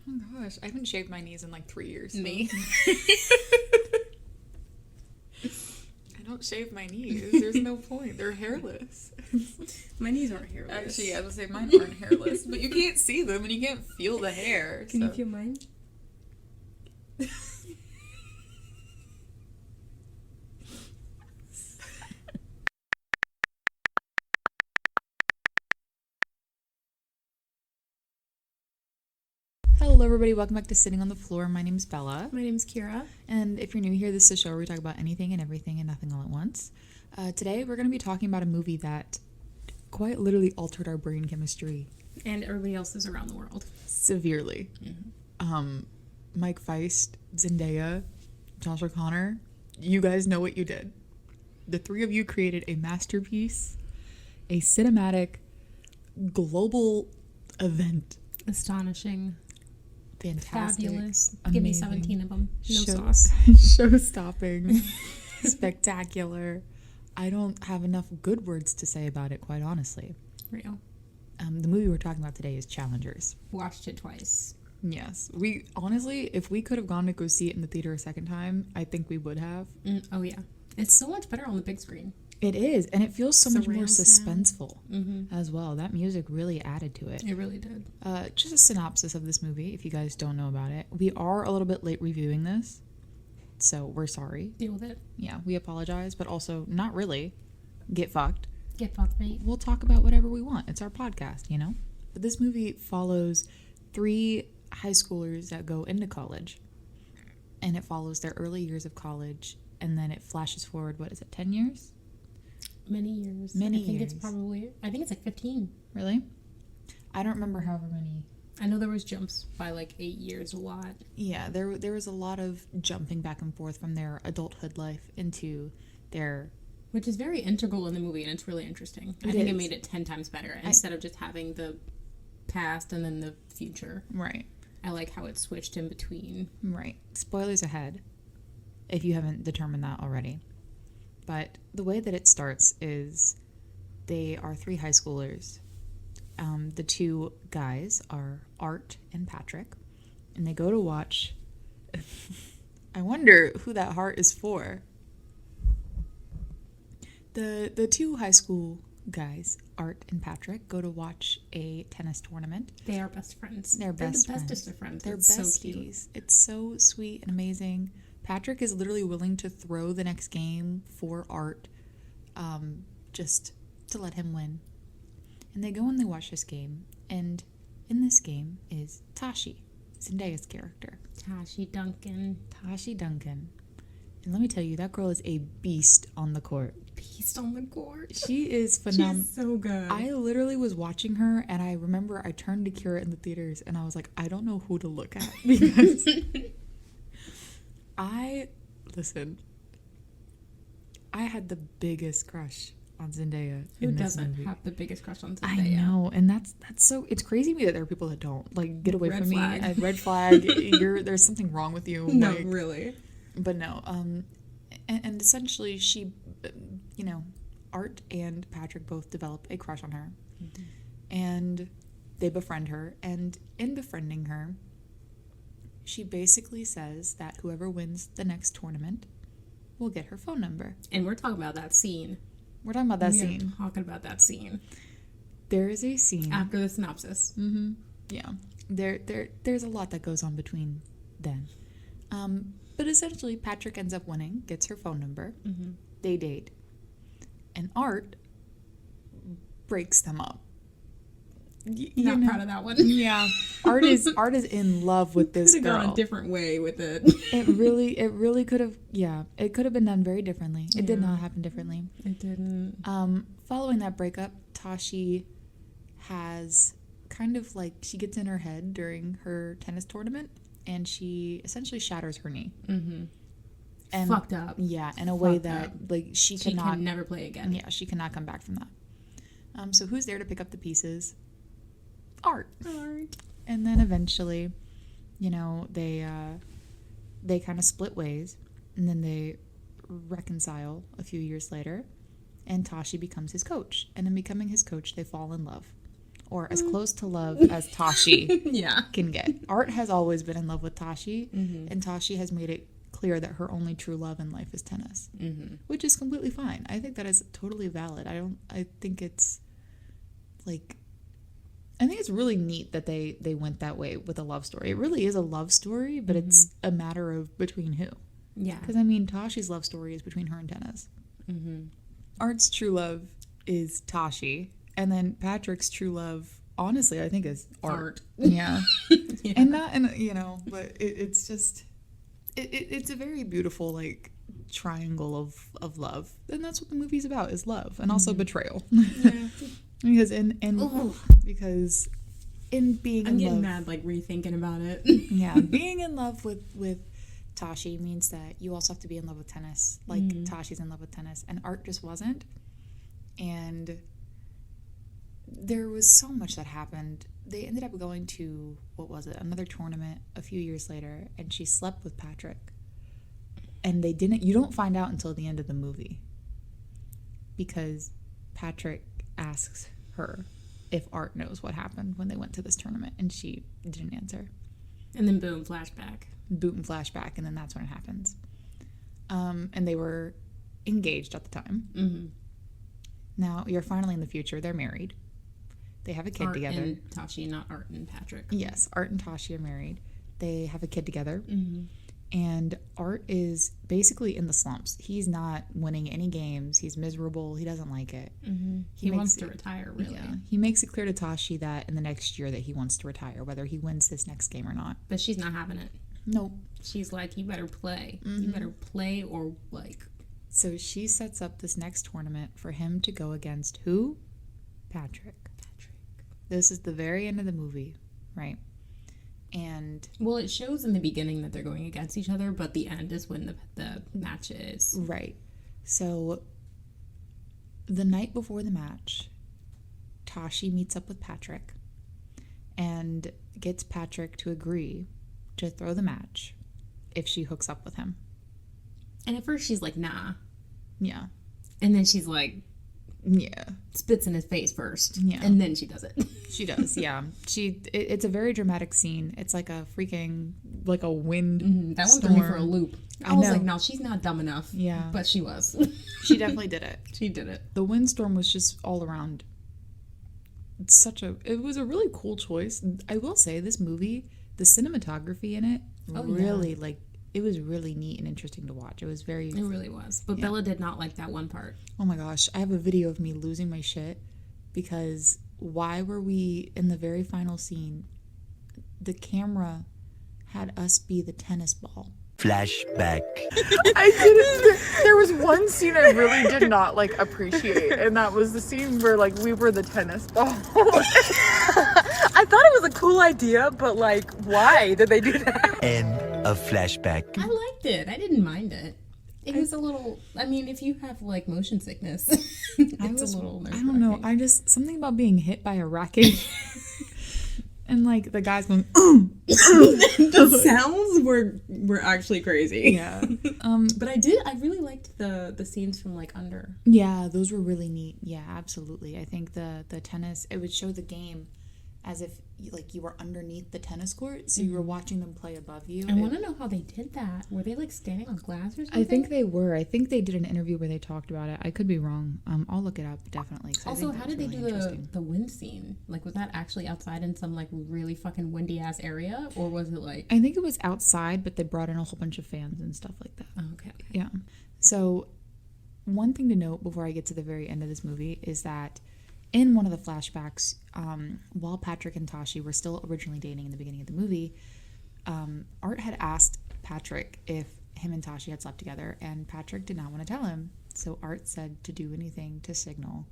Oh my gosh, I haven't shaved my knees in like 3 years. Me. I don't shave my knees. There's no point. They're hairless. My knees aren't hairless. Actually, I would say mine aren't hairless, but you can't see them and you can't feel the hair. Can you feel mine? Hello, everybody. Welcome back to Sitting on the Floor. My name's Bella. My name's Kira. And if you're new here, this is a show where we talk about anything and everything and nothing all at once. Today, we're going to be talking about a movie that quite literally altered our brain chemistry. And everybody else's around the world. Severely. Mm-hmm. Mike Feist, Zendaya, Josh O'Connor, you guys know what you did. The three of you created a masterpiece, a cinematic, global event. Astonishing. Fantastic. Fabulous. Amazing. Give me 17 of them. No sauce. Show-stopping. Spectacular. I don't have enough good words to say about it, quite honestly. Real. The movie we're talking about today is Challengers. Watched it twice. Yes. We honestly, if we could have gone to go see it in the theater a second time, I think we would have. Oh, yeah. It's so much better on the big screen. It is, and it feels so much more Surround suspenseful as well. That music really added to it. It really did. Just a synopsis of this movie, if you guys don't know about it. We are a little bit late reviewing this, so we're sorry. Deal with it. Yeah, we apologize, but also not really. Get fucked. Get fucked, mate. We'll talk about whatever we want. It's our podcast, you know? But this movie follows 3 high schoolers that go into college, and it follows their early years of college, and then it flashes forward, 10 years? Many years. Many I think years. I think it's like 15. Really? I don't remember however many. I know there was jumps by like 8 years a lot. Yeah, there was a lot of jumping back and forth from their adulthood life into their... Which is very integral in the movie, and it's really interesting. I think it made it 10 times better. Instead of just having the past and then the future. Right. I like how it switched in between. Right. Spoilers ahead, if you haven't determined that already. But the way that it starts is they are 3 high schoolers. The 2 guys are Art and Patrick. And they go to watch... I wonder who that heart is for. The 2 high school guys, Art and Patrick, go to watch a tennis tournament. They are best friends. They're the bestest of friends. They're it's besties. So cute. It's so sweet and amazing. Patrick is literally willing to throw the next game for Art, just to let him win. And they go and they watch this game, and in this game is Tashi, Zendaya's character. Tashi Duncan. And let me tell you, that girl is a beast on the court. Beast on the court. She is phenomenal. She's so good. I literally was watching her, and I remember I turned to Kira in the theaters, and I was like, I don't know who to look at, because... I had the biggest crush on Zendaya Who in this doesn't movie. have the biggest crush on Zendaya? I know, and that's so, it's crazy to me that there are people that don't. Like, get away Red from flag. me. Red flag. There's something wrong with you. No, like, really. But no, and essentially she, Art and Patrick both develop a crush on her. Mm-hmm. And they befriend her, and in befriending her, she basically says that whoever wins the next tournament will get her phone number. And we're talking about that scene. We're talking about that scene. Talking about that scene. There is a scene. After the synopsis. Mm-hmm. Yeah. There's a lot that goes on between then. But essentially, Patrick ends up winning, gets her phone number. Mm-hmm. They date. And Art breaks them up. Not proud of that one. Yeah, Art is in love with this girl. Gone a different way with it. It really could have. Yeah, it could have been done very differently. It did not happen differently. It didn't. Following that breakup, Tashi has kind of like, she gets in her head during her tennis tournament, and she essentially shatters her knee. Mm-hmm. And fucked up. Yeah, in a way that like she can never play again. Yeah, she cannot come back from that. So who's there to pick up the pieces? Art. And then eventually, they kind of split ways, and then they reconcile a few years later, and Tashi becomes his coach. And in becoming his coach, they fall in love. or as close to love as Tashi Yeah. can get. Art has always been in love with Tashi, Mm-hmm. and Tashi has made it clear that her only true love in life is tennis, which is completely fine. I think that is totally valid. I think it's like, I think it's really neat that they went that way with a love story. It really is a love story, but it's a matter of between who. Yeah. Because, I mean, Tashi's love story is between her and tennis. Art's true love is Tashi, and then Patrick's true love, honestly, I think is art. Yeah. Yeah. And but it's just, it's a very beautiful, like, triangle of love. And that's what the movie's about, is love. And also betrayal. Yeah. Because because in being I'm in getting love, mad, like, rethinking about it. yeah, being in love with Tashi means that you also have to be in love with tennis. Like, Tashi's in love with tennis, and Art just wasn't. And there was so much that happened. They ended up going to, what was it, another tournament a few years later, and she slept with Patrick. And you don't find out until the end of the movie, because Patrick asks her if Art knows what happened when they went to this tournament, and she didn't answer. And then boom, flashback. Boot and flashback, and then that's when it happens. And they were engaged at the time. Now you're finally in the future. They're married. They have a kid Art together. and Tashi, not Art and Patrick. Yes, Art and Tashi are married. They have a kid together. And Art is basically in the slumps. He's not winning any games. He's miserable. He doesn't like it. He wants to retire, really. Yeah. He makes it clear to Tashi that in the next year that he wants to retire, whether he wins this next game or not. But she's not having it. Nope. She's like, you better play. You better play or, like... So she sets up this next tournament for him to go against who? Patrick. This is the very end of the movie, right? And... Well, it shows in the beginning that they're going against each other, but the end is when the match is. Right. So the night before the match, Tashi meets up with Patrick and gets Patrick to agree to throw the match if she hooks up with him. And at first she's like, nah. Yeah. And then she's like... Yeah. Spits in his face first. Yeah. And then she does it. She does, yeah. It's a very dramatic scene. It's like a freaking, like a wind That one storm. threw me for a loop. I was know. like, no, she's not dumb enough. Yeah. But she was. She definitely did it. She did it. The windstorm was just all around. It was a really cool choice. I will say, this movie, the cinematography in it, really, like, it was really neat and interesting to watch. It was very... It really was. But Bella did not like that one part. Oh my gosh. I have a video of me losing my shit because why were we in the very final scene? The camera had us be the tennis ball. Flashback. There was one scene I really did not like appreciate, and that was the scene where like we were the tennis ball. I thought it was a cool idea, but like, why did they do that? End of flashback. I liked it. I didn't mind it. It was a little... I mean, if you have, like, motion sickness, it's a little nerve-wracking. I don't know. I just... Something about being hit by a racket. And, like, the guys going... The sounds were actually crazy. Yeah. But I really liked the scenes from, like, under. Yeah, those were really neat. Yeah, absolutely. I think the tennis... It would show the game as if like you were underneath the tennis court, so you were watching them play above you. I want to know how they did that. Were they like standing on glass or something? I think they were. I think they did an interview where they talked about it. I could be wrong. I'll look it up definitely. Also, how did they do the wind scene? Like, was that actually outside in some like really fucking windy ass area, or was it like? I think it was outside, but they brought in a whole bunch of fans and stuff like that. Oh, okay. Yeah. So, one thing to note before I get to the very end of this movie is that in one of the flashbacks, while Patrick and Tashi were still originally dating in the beginning of the movie, Art had asked Patrick if him and Tashi had slept together, and Patrick did not want to tell him. So Art said to do anything to signal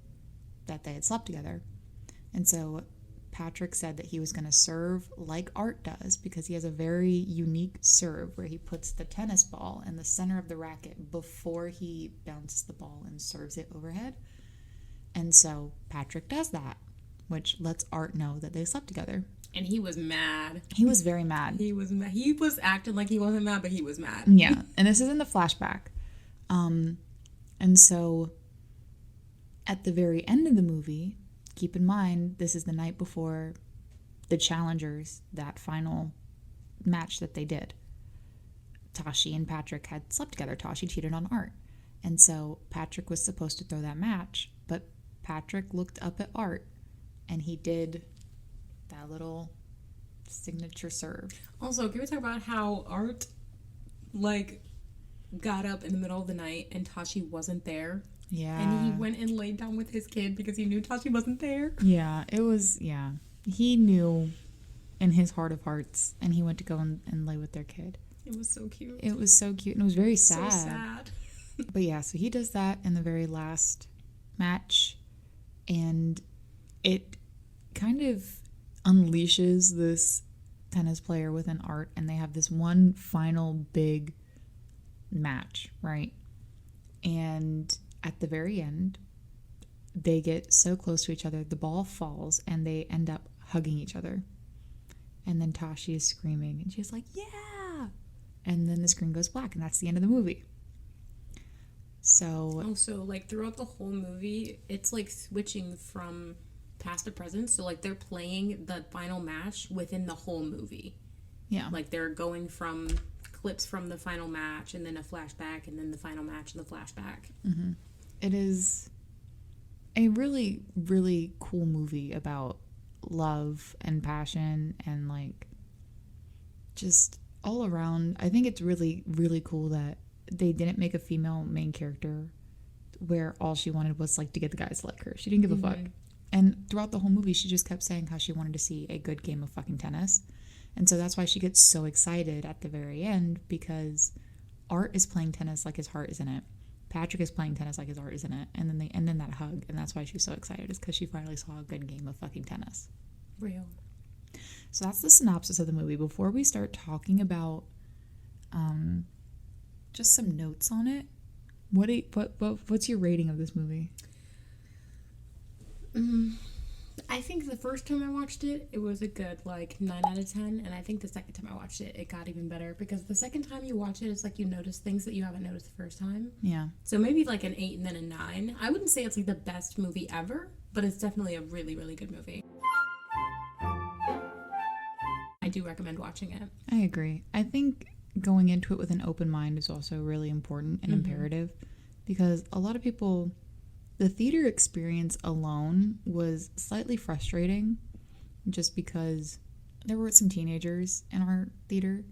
that they had slept together. And so Patrick said that he was going to serve like Art does, because he has a very unique serve where he puts the tennis ball in the center of the racket before he bounces the ball and serves it overhead. And so Patrick does that, which lets Art know that they slept together. And he was mad. He was very mad. He was mad. He was acting like he wasn't mad, but he was mad. Yeah, and this is in the flashback. And so at the very end of the movie, keep in mind, this is the night before the challengers, that final match that they did. Tashi and Patrick had slept together. Tashi cheated on Art. And so Patrick was supposed to throw that match, but Patrick looked up at Art and he did that little signature serve. Also, can we talk about how Art, like, got up in the middle of the night and Tashi wasn't there? Yeah. And he went and laid down with his kid because he knew Tashi wasn't there. Yeah, it was, yeah. He knew in his heart of hearts, and he went to go and lay with their kid. It was so cute. It was so cute, and it was very sad. So sad. But yeah, so he does that in the very last match, and it kind of unleashes this tennis player with an Art, and they have this one final big match, right? And at the very end, they get so close to each other, the ball falls, and they end up hugging each other. And then Tashi is screaming, and she's like, yeah! And then the screen goes black, and that's the end of the movie. So... Also, like, throughout the whole movie, it's, like, switching from past to present. So, like, they're playing the final match within the whole movie. Yeah. Like, they're going from clips from the final match, and then a flashback, and then the final match and the flashback. Mm-hmm. It is a really, really cool movie about love and passion and, like, just all around. I think it's really, really cool that they didn't make a female main character where all she wanted was, like, to get the guys to like her. She didn't give a fuck. And throughout the whole movie, she just kept saying how she wanted to see a good game of fucking tennis. And so that's why she gets so excited at the very end, because Art is playing tennis like his heart is in it. Patrick is playing tennis like his heart is in it. And then that hug. And that's why she's so excited, is because she finally saw a good game of fucking tennis. Real. So that's the synopsis of the movie. Before we start talking about just some notes on it, what's your rating of this movie? I think the first time I watched it, it was a good, like, 9 out of 10. And I think the second time I watched it, it got even better. Because the second time you watch it, it's like you notice things that you haven't noticed the first time. Yeah. So maybe like an 8 and then a 9. I wouldn't say it's like the best movie ever, but it's definitely a really, really good movie. I do recommend watching it. I agree. I think going into it with an open mind is also really important and imperative, because a lot of people... The theater experience alone was slightly frustrating, just because there were some teenagers in our theater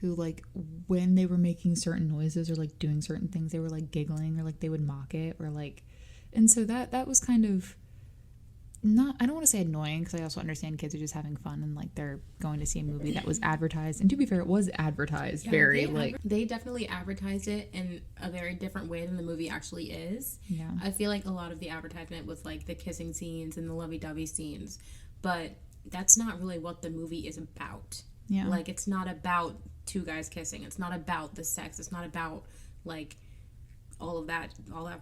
who, like, when they were making certain noises or, like, doing certain things, they were, like, giggling, or, like, they would mock it, or, like... And so that was kind of not... I don't want to say annoying, because I also understand kids are just having fun and, like, they're going to see a movie that was advertised. And to be fair, it was advertised they definitely advertised it in a very different way than the movie actually is. Yeah. I feel like a lot of the advertisement was, like, the kissing scenes and the lovey-dovey scenes. But that's not really what the movie is about. Yeah. Like, it's not about two guys kissing. It's not about the sex. It's not about, like... all that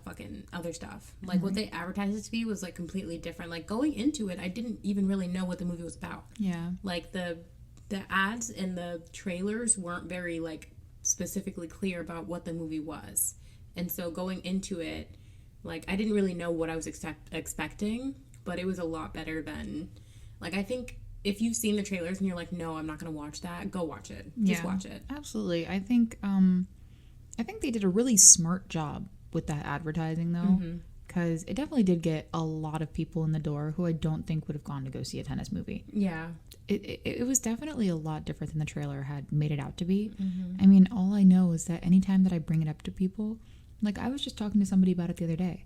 fucking other stuff. Like, what they advertised it to be was, like, completely different. Like, going into it, I didn't even really know what the movie was about. Yeah. Like, the ads and the trailers weren't very, like, specifically clear about what the movie was. And so going into it, like, I didn't really know what I was expecting, but it was a lot better than... Like, I think if you've seen the trailers and you're like, no, I'm not going to watch that, go watch it. Just watch it. Absolutely. I think they did a really smart job with that advertising, though, because it definitely did get a lot of people in the door who I don't think would have gone to go see a tennis movie. Yeah. It was definitely a lot different than the trailer had made it out to be. I mean, all I know is that anytime that I bring it up to people, like, I was just talking to somebody about it the other day,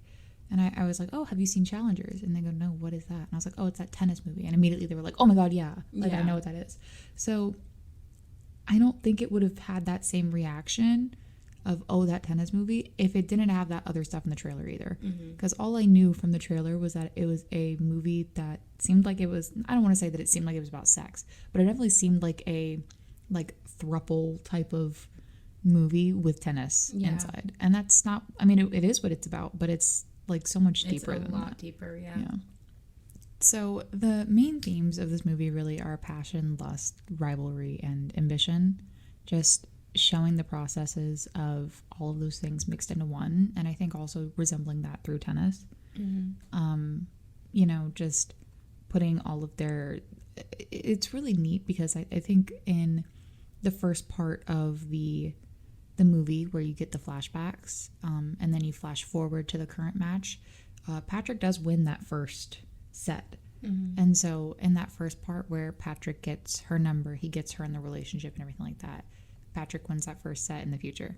and I was like, oh, have you seen Challengers? And they go, no, what is that? And I was like, oh, it's that tennis movie. And immediately they were like, oh my God, yeah. Like, I know what that is. So I don't think it would have had that same reaction of, oh, that tennis movie, if it didn't have that other stuff in the trailer either. Because all I knew from the trailer was that it was a movie that seemed like it was... I don't want to say that it seemed like it was about sex, but it definitely seemed like a, like, throuple type of movie with tennis inside. And that's not... I mean, it is what it's about, but it's, like, so much deeper than that. It's a lot deeper, yeah. So the main themes of this movie really are passion, lust, rivalry, and ambition. Just showing the processes of all of those things mixed into one, and I think also resembling that through tennis. you know, just putting all of their... It's really neat because I think in the first part of the movie where you get the flashbacks, and then you flash forward to the current match, Patrick does win that first set. And so in that first part where Patrick gets her number, he gets her in the relationship and everything like that, Patrick wins that first set in the future.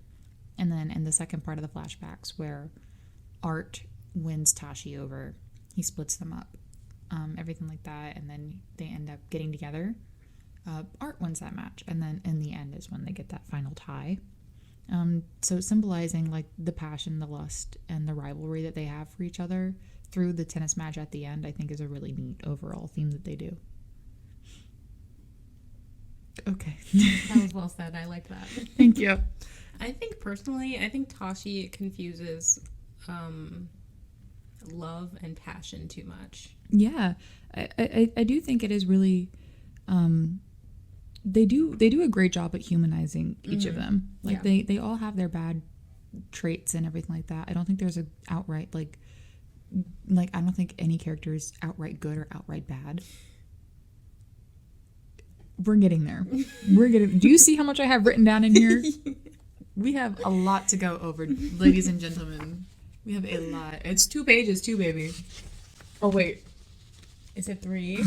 And then in the second part of the flashbacks where Art wins Tashi over, he splits them up, everything like that, and then they end up getting together. Art wins that match, and then in the end is when they get that final tie. So symbolizing like the passion, the lust, and the rivalry that they have for each other through the tennis match at the end, I think is a really neat overall theme that they do. Okay. That was well said. I like that. Thank you. I think personally, Tashi confuses love and passion too much. Yeah, I do think it is really... They do a great job at humanizing each of them. Like they all have their bad traits and everything like that. I don't think there's a outright like I don't think any character is outright good or outright bad. We're getting there. Do you see how much I have written down in here? We have a lot to go over, ladies and gentlemen. We have a lot. It's 2 pages too, baby. Oh wait. Is it 3?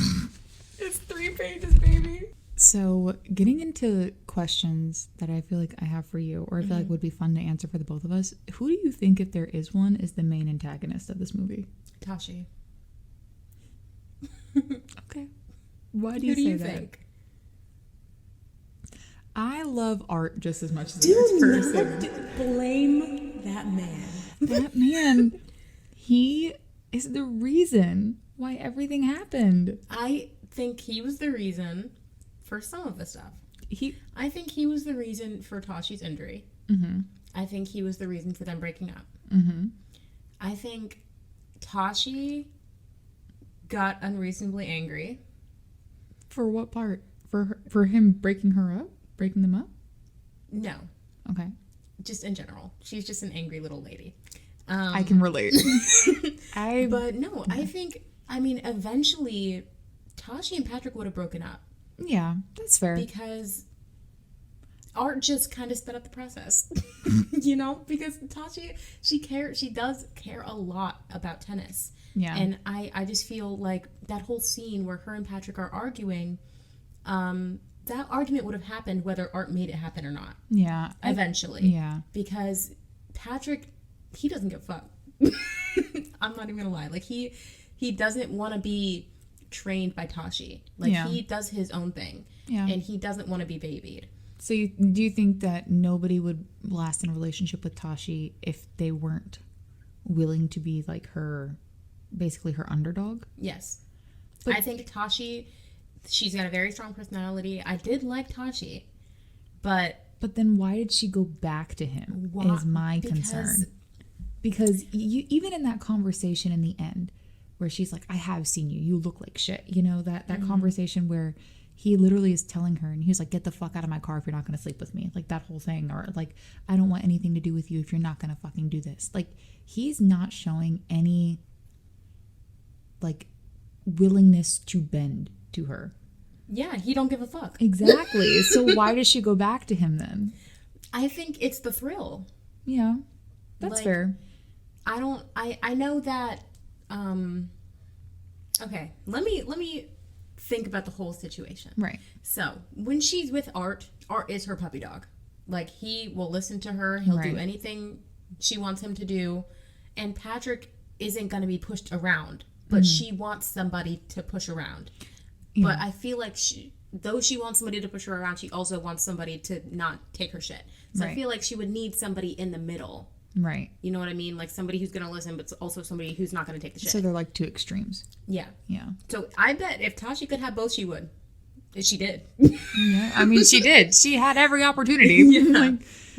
It's 3 pages, baby. So, getting into questions that I feel like I have for you, or I feel like would be fun to answer for the both of us. Who do you think, if there is one, is the main antagonist of this movie? Tashi. Okay. Why do you say that? Think? I love Art just as much as the next person. Blame that man. That man, he is the reason why everything happened. I think he was the reason for some of the stuff. I think he was the reason for Tashi's injury. I think he was the reason for them breaking up. I think Tashi got unreasonably angry. For what part? For him breaking them up? No. Okay. Just in general. She's just an angry little lady. I can relate. But no, I think, eventually Tashi and Patrick would have broken up. Yeah, that's fair. Because Art just kind of sped up the process. Because Tashi, she does care a lot about tennis. Yeah. And I just feel like that whole scene where her and Patrick are arguing, that argument would have happened whether Art made it happen or not. Yeah. Eventually. Yeah. Because Patrick, he doesn't give a fuck. I'm not even gonna lie. Like, he doesn't want to be trained by Tashi. Like, he does his own thing. Yeah. And he doesn't want to be babied. So do you think that nobody would last in a relationship with Tashi if they weren't willing to be like her, basically her underdog? Yes. But I think Tashi, she's got a very strong personality. I did like Tashi, but then why did she go back to him? Is my concern. Because even in that conversation in the end, where she's like, I have seen you. You look like shit. That conversation where he literally is telling her, and he's like, get the fuck out of my car if you're not going to sleep with me. Like, that whole thing. Or like, I don't want anything to do with you if you're not going to fucking do this. Like, he's not showing any, like, willingness to bend to her. Yeah, he don't give a fuck. Exactly. So why does she go back to him then? I think it's the thrill. Yeah, that's fair. I know that, okay, let me think about the whole situation. Right. So, when she's with Art is her puppy dog. Like, he will listen to her. He'll do anything she wants him to do. And Patrick isn't going to be pushed around, but she wants somebody to push around. Yeah. But I feel like though she wants somebody to push her around, she also wants somebody to not take her shit. So I feel like she would need somebody in the middle. Right. You know what I mean? Like, somebody who's going to listen, but also somebody who's not going to take the shit. So they're like 2 extremes. Yeah. Yeah. So I bet if Tashi could have both, she would. She did. Yeah, she did. She had every opportunity. Yeah.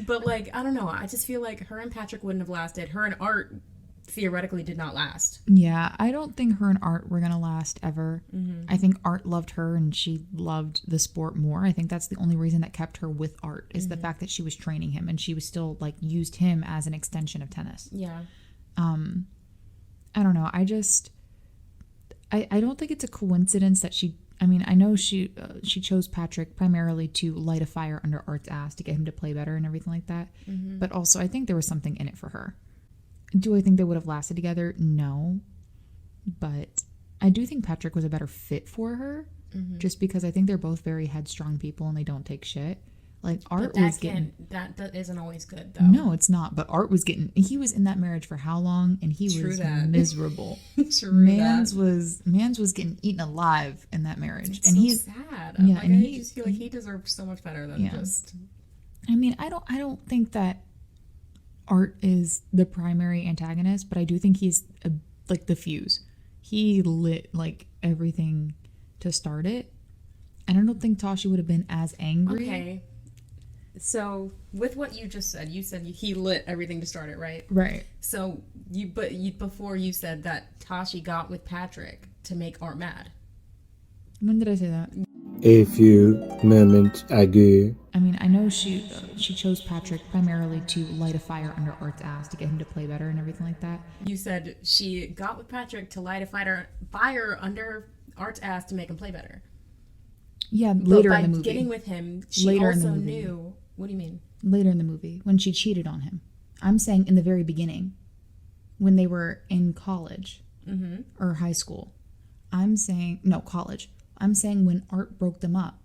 But, I don't know. I just feel like her and Patrick wouldn't have lasted. Her and Art theoretically did not last. Yeah, I don't think her and Art were going to last ever. I think Art loved her and she loved the sport more. I think that's the only reason that kept her with Art is the fact that she was training him and she was still, used him as an extension of tennis. Yeah. I don't know. I don't think it's a coincidence that I mean, I know she chose Patrick primarily to light a fire under Art's ass to get him to play better and everything like that. But also, I think there was something in it for her. Do I think they would have lasted together? No. But I do think Patrick was a better fit for her, just because I think they're both very headstrong people and they don't take shit. Like Art was getting that isn't always good though. no, it's not. But Art was getting. He was in that marriage for how long? And he True was that. miserable. True Man's that. was getting eaten alive in that marriage, It's and so he's. sad. Yeah, Like, and I he- just feel like he deserves so much better than Yeah. just. I mean, I don't think that Art is the primary antagonist, but I do think he's like the fuse. He lit like everything to start it, and I don't think Tashi would have been as angry. Okay. So with what you just said, you said he lit everything to start it, right? Right. So before you said that Tashi got with Patrick to make Art mad. When did I say that? A few moments ago. I mean, I know she chose Patrick primarily to light a fire under Art's ass to get him to play better and everything like that. You said she got with Patrick to light a fire under Art's ass to make him play better. Yeah, But later by in the movie. getting with him, she Later in the also movie. knew. What do you mean? Later in the movie, when she cheated on him. I'm saying in the very beginning, when they were in college or high school. I'm saying, no, college. I'm saying when Art broke them up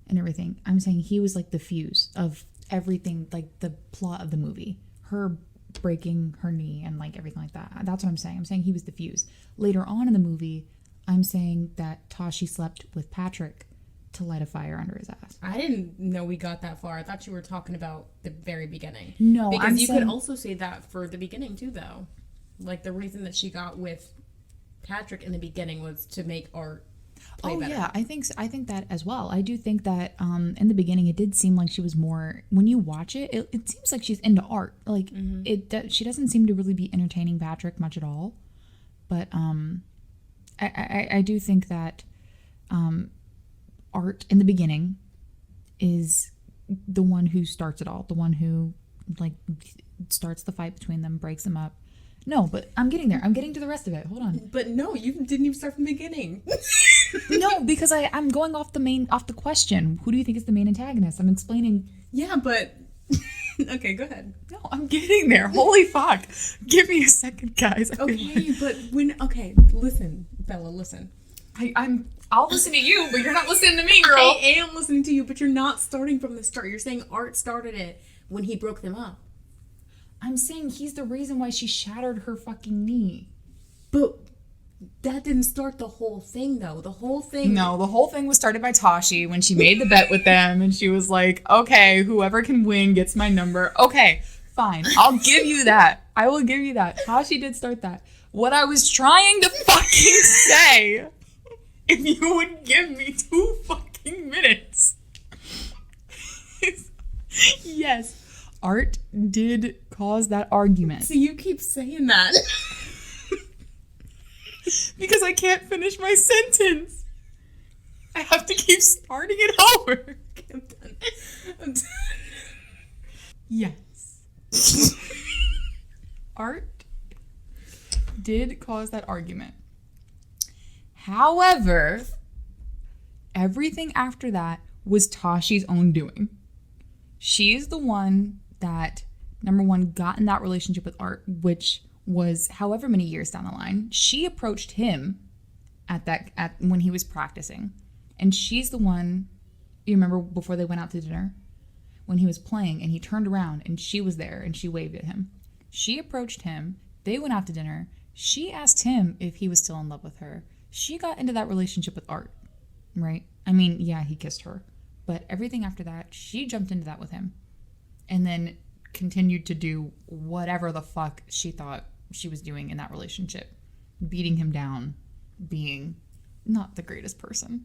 and everything, I'm saying he was like the fuse of everything, like the plot of the movie. Her breaking her knee and like everything like that. That's what I'm saying. I'm saying he was the fuse. Later on in the movie, I'm saying that Tashi slept with Patrick to light a fire under his ass. I didn't know we got that far. I thought you were talking about the very beginning. No, because I'm you saying, could also say that for the beginning too, though. Like the reason that she got with Patrick in the beginning was to make Art play better. yeah, I think that as well. I do think that in the beginning it did seem like she was more. When you watch it, it seems like she's into Art. Like she doesn't seem to really be entertaining Patrick much at all. But I do think that Art in the beginning is the one who starts it all, the one who like starts the fight between them, breaks them up. No, but I'm getting there. I'm getting to the rest of it. Hold on. But no, you didn't even start from the beginning. No, because I'm going off the question. Who do you think is the main antagonist? I'm explaining. Yeah, but okay, go ahead. No, I'm getting there. Holy fuck. Give me a second, guys. Okay, but listen, Bella, listen. I'll listen to you, but you're not listening to me, girl. I am listening to you, but you're not starting from the start. You're saying Art started it when he broke them up. I'm saying he's the reason why she shattered her fucking knee. But that didn't start the whole thing, though. The whole thing. No, the whole thing was started by Tashi when she made the bet with them, and she was like, okay, whoever can win gets my number. Okay, fine. I'll give you that. I will give you that. Tashi did start that. What I was trying to fucking say, if you would give me 2 fucking minutes, is yes, Art did cause that argument. So you keep saying that. Because I can't finish my sentence. I have to keep starting it over. I'm done. I'm done. Yes. Art did cause that argument. However, everything after that was Tashi's own doing. She's the one that, number one, got in that relationship with Art, which was however many years down the line. She approached him at when he was practicing. And she's the one, you remember before they went out to dinner? When he was playing and he turned around and she was there and she waved at him. She approached him. They went out to dinner. She asked him if he was still in love with her. She got into that relationship with Art, right? I mean, yeah, he kissed her. But everything after that, she jumped into that with him. And then continued to do whatever the fuck she thought she was doing in that relationship. Beating him down. Being not the greatest person.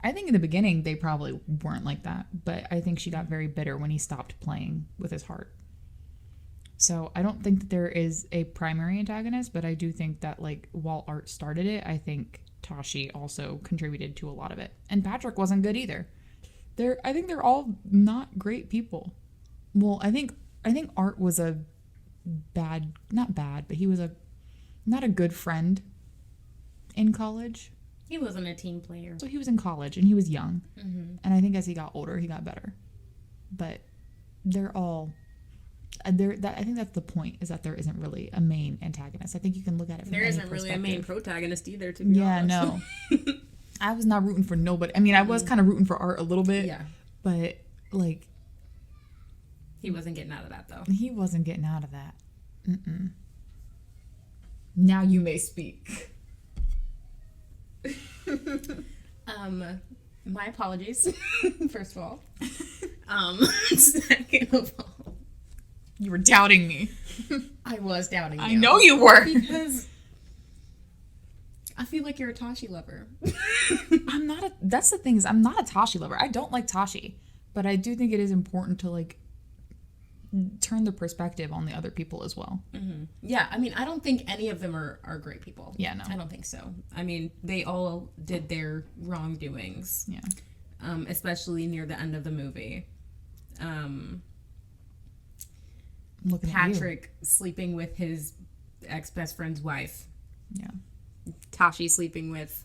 I think in the beginning they probably weren't like that, but I think she got very bitter when he stopped playing with his heart. So I don't think that there is a primary antagonist, but I do think that like while Art started it, I think Tashi also contributed to a lot of it. And Patrick wasn't good either. I think they're all not great people. Well, I think Art was a not bad, but he was not a good friend. in college. He wasn't a team player. So he was in college and he was young. Mm-hmm. And I think as he got older, he got better. But they're all... I think that's the point, is that there isn't really a main antagonist. I think you can look at it from There any isn't really a main perspective. protagonist either, to be honest. No. I was not rooting for nobody. I mean, I was kind of rooting for Art a little bit. Yeah. But, like... He wasn't getting out of that, though. He wasn't getting out of that. Mm-mm. Now you may speak. My apologies, first of all. Second of all, You were doubting me. I was doubting you. I know you were. Because I feel like you're a Tashi lover. I'm not a... That's the thing, is I'm not a Tashi lover. I don't like Tashi. But I do think it is important to, like, turn the perspective on the other people as well. Mm-hmm. Yeah, I mean, I don't think any of them are great people. Yeah, no. I don't think so. I mean, they all did their wrongdoings. Yeah. Especially near the end of the movie. Looking Patrick sleeping with his ex-best friend's wife. at you. Yeah. Tashi sleeping with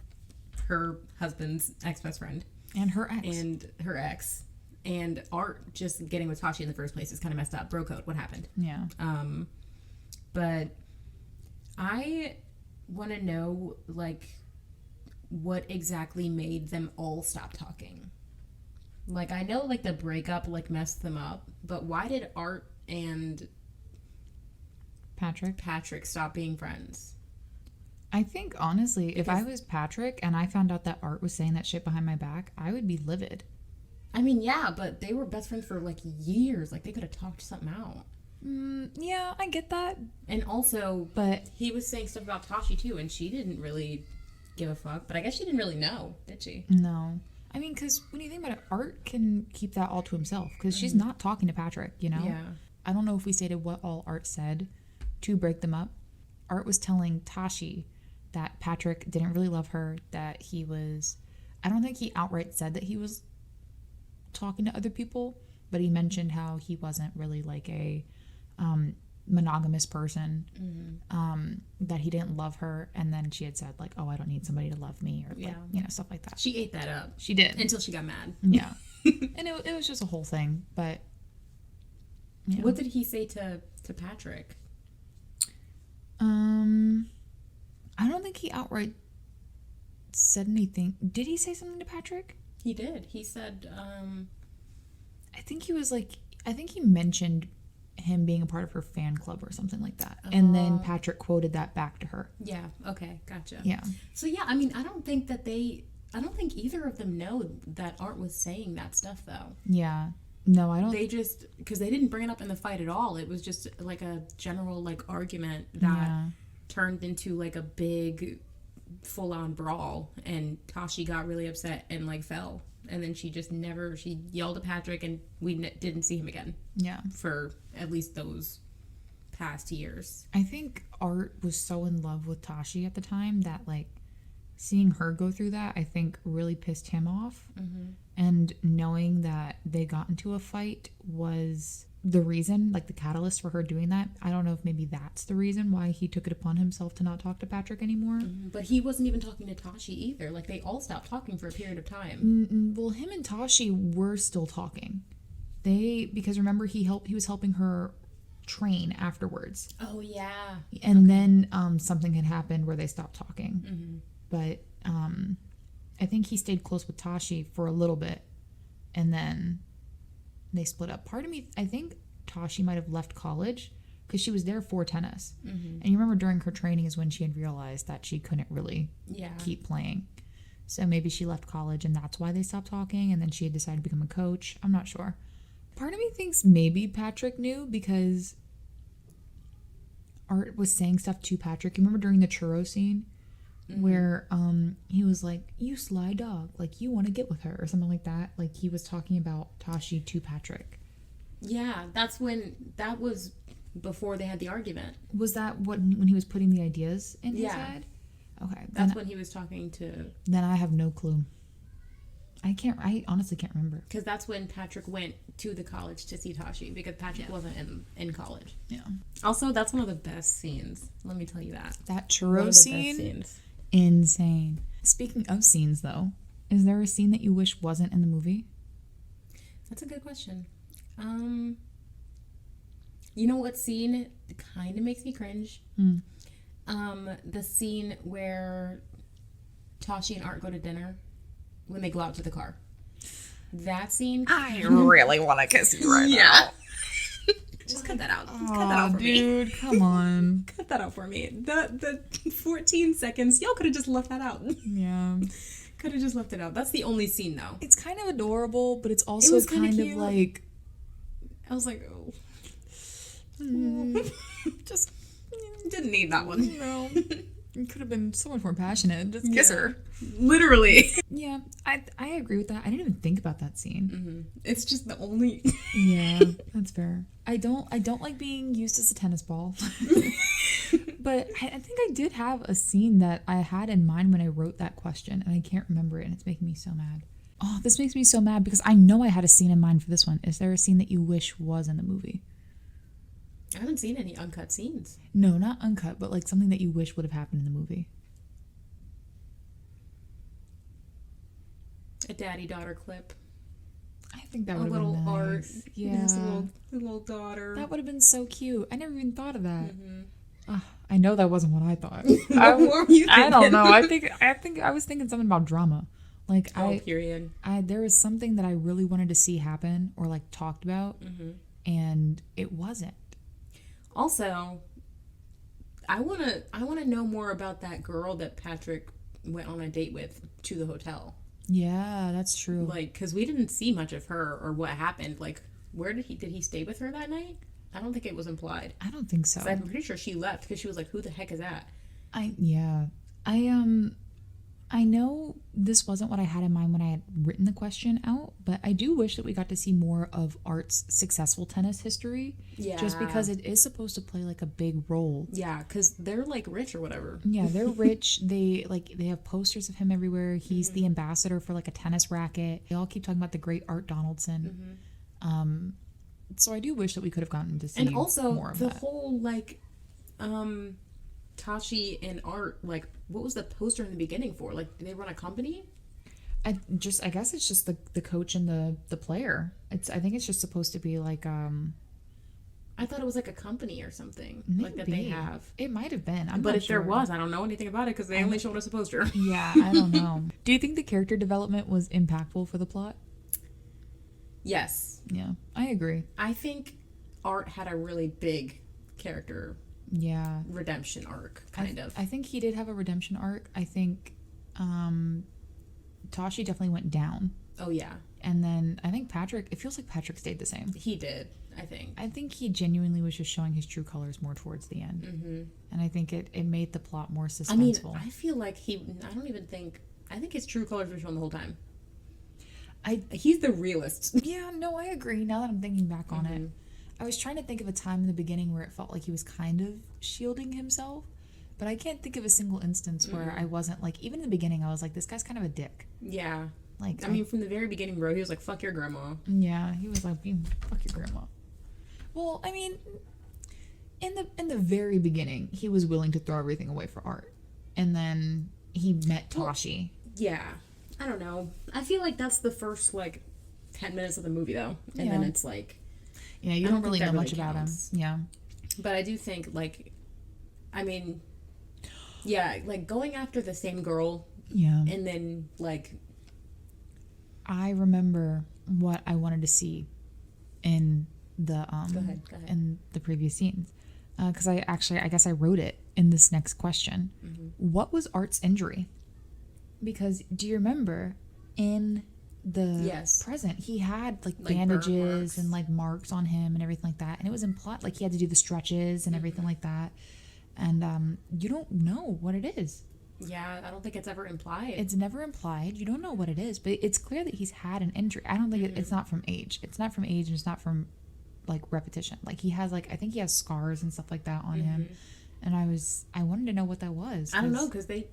her husband's ex-best friend. And her ex. And her ex. And Art just getting with Tashi in the first place is kind of messed up. Bro code. What happened? Yeah. But I want to know, like, what exactly made them all stop talking. Like, I know, like, the breakup, like, messed them up. But why did Art and Patrick stop being friends? I think, honestly, if I was Patrick and I found out that Art was saying that shit behind my back, I would be livid. I mean, yeah, but they were best friends for, like, years. Like, they could have talked something out. Yeah, I get that. And also, But he was saying stuff about Tashi, too, and she didn't really give a fuck. But I guess she didn't really know, did she? no. I mean, because when you think about it, Art can keep that all to himself. Because she's not talking to Patrick, you know? Yeah. I don't know if we stated what all Art said to break them up. Art was telling Tashi that Patrick didn't really love her, that he was... I don't think he outright said that he was talking to other people, but he mentioned how he wasn't really like a monogamous person, that he didn't love her, and then she had said like, oh, I don't need somebody to love me, or like, you know, stuff like that. She ate that up. She did. Until she got mad. Yeah. And it was just a whole thing, but yeah. What did he say to Patrick? I don't think he outright said anything. Did he say something to Patrick? He did. He said, I think he mentioned him being a part of her fan club or something like that. And then Patrick quoted that back to her. yeah, okay, gotcha. Yeah. So, yeah, I mean, I don't think either of them know that Art was saying that stuff, though. Yeah. No, I don't. They just, because they didn't bring it up in the fight at all. It was just like a general, like, argument that turned into, like, a big full-on brawl, and Tashi got really upset and, like, fell. And then she yelled at Patrick, and we didn't see him again. Yeah. For at least those past years. I think Art was so in love with Tashi at the time that, like, seeing her go through that, I think really pissed him off. Mm-hmm. And knowing that they got into a fight was the reason, like the catalyst for her doing that. I don't know if maybe that's the reason why he took it upon himself to not talk to Patrick anymore. Mm-hmm. But he wasn't even talking to Tashi either. Like, they all stopped talking for a period of time. Well, him and Tashi were still talking. Because remember, he was helping her train afterwards. Oh, yeah. And then something had happened where they stopped talking. Mm-hmm. But I think he stayed close with Tashi for a little bit, and then they split up. Part of me, I think Tashi might have left college because she was there for tennis. Mm-hmm. And you remember during her training is when she had realized that she couldn't really keep playing. So maybe she left college and that's why they stopped talking, and then she had decided to become a coach. I'm not sure. Part of me thinks maybe Patrick knew because Art was saying stuff to Patrick. You remember during the churro scene? Mm-hmm. Where he was like, you sly dog, like you want to get with her or something like that. Like he was talking about Tashi to Patrick. Yeah, that was before they had the argument. Was that when he was putting the ideas in his head? Okay. That's when he was talking to... Then I have no clue. I honestly can't remember. Because that's when Patrick went to the college to see Tashi, because Patrick wasn't in college. Yeah. Also, that's one of the best scenes. Let me tell you that. That churro scene insane. Speaking of scenes, though, is there a scene that you wish wasn't in the movie? That's a good question. You know what scene kind of makes me cringe? The scene where Tashi and Art go to dinner when they go out to the car. That scene. I really want to kiss you right now. Just cut that out. Cut that out for me. Dude, come on. Cut that out for me. The 14 seconds. Y'all could have just left that out. Yeah. Could have just left it out. That's the only scene though. It's kind of adorable, but it's also was kinda kind of cute. like... I was like, oh. Just... Didn't need that one. No. It could have been so much more passionate. Just kiss her. Literally. Yeah, I agree with that. I didn't even think about that scene. It's just the only. Yeah, that's fair. I don't like being used as a tennis ball. But I think I did have a scene that I had in mind when I wrote that question, and I can't remember it, and it's making me so mad. Oh, this makes me so mad because I know I had a scene in mind for this one. Is there a scene that you wish was in the movie? I haven't seen any uncut scenes. No, not uncut, but like something that you wish would have happened in the movie. A daddy-daughter clip. I think that A would have little been nice. Art. Yeah. His little daughter. That would have been so cute. I never even thought of that. I know that wasn't what I thought. What were you thinking? I don't know. I think I was thinking something about drama. Like period. there was something that I really wanted to see happen or like talked about, and it wasn't. Also, I wanna know more about that girl that Patrick went on a date with to the hotel. Yeah, that's true. Like, because we didn't see much of her or what happened. Like, where did he stay with her that night? I don't think it was implied. I don't think so. 'Cause I'm pretty sure she left because she was like, "Who the heck is that?" I know this wasn't what I had in mind when I had written the question out, but I do wish that we got to see more of Art's successful tennis history. Yeah. Just because it is supposed to play like a big role. Yeah, because they're like rich or whatever. Yeah, they're rich. They have posters of him everywhere. He's the ambassador for like a tennis racket. They all keep talking about the great Art Donaldson. So I do wish that we could have gotten to see And also more of the that. whole like, Tashi and Art, like, what was the poster in the beginning for? Like, do they run a company? I guess it's just the coach and the player. I think it's just supposed to be like I thought it was like a company or something like that they maybe. have. It might have been. But if there was, I don't know anything about it because they only showed us a poster. Yeah, I don't know. Do you think the character development was impactful for the plot? Yes. Yeah, I agree. I think Art had a really big character redemption arc, kind of. I think he did have a redemption arc. I think Tashi definitely went down. Oh, yeah. And then I think Patrick, it feels like Patrick stayed the same. He did, I think. I think he genuinely was just showing his true colors more towards the end. And I think it made the plot more suspenseful. I feel like I think his true colors were shown the whole time. He's the realist. Yeah, no, I agree. Now that I'm thinking back on it, I was trying to think of a time in the beginning where it felt like he was kind of shielding himself, but I can't think of a single instance where I wasn't like, even in the beginning, I was like, this guy's kind of a dick. Yeah. Like, I mean, from the very beginning, bro, he was like, fuck your grandma. Yeah, he was like, fuck your grandma. Well, I mean, in the very beginning, he was willing to throw everything away for Art, and then he met Tashi. Yeah. I don't know. I feel like that's the first, like, 10 minutes of the movie, though. And then it's like... Yeah, you don't really know much about him. Yeah. But I do think, like... I mean... Yeah, like, going after the same girl... Yeah. And then, like... I remember what I wanted to see in the... Go ahead. In the previous scenes. Because I guess I wrote it in this next question. What was Art's injury? Because do you remember in the present he had like bandages and like marks on him and everything like that, and it was implied like he had to do the stretches and everything like that, and you don't know what it is. Yeah, I don't think it's ever implied. It's never implied. You don't know what it is, but it's clear that he's had an injury. I don't think it's not from age. It's not from age, and it's not from like repetition. Like he has like, I think he has scars and stuff like that on him, and I wanted to know what that was. I don't know, because they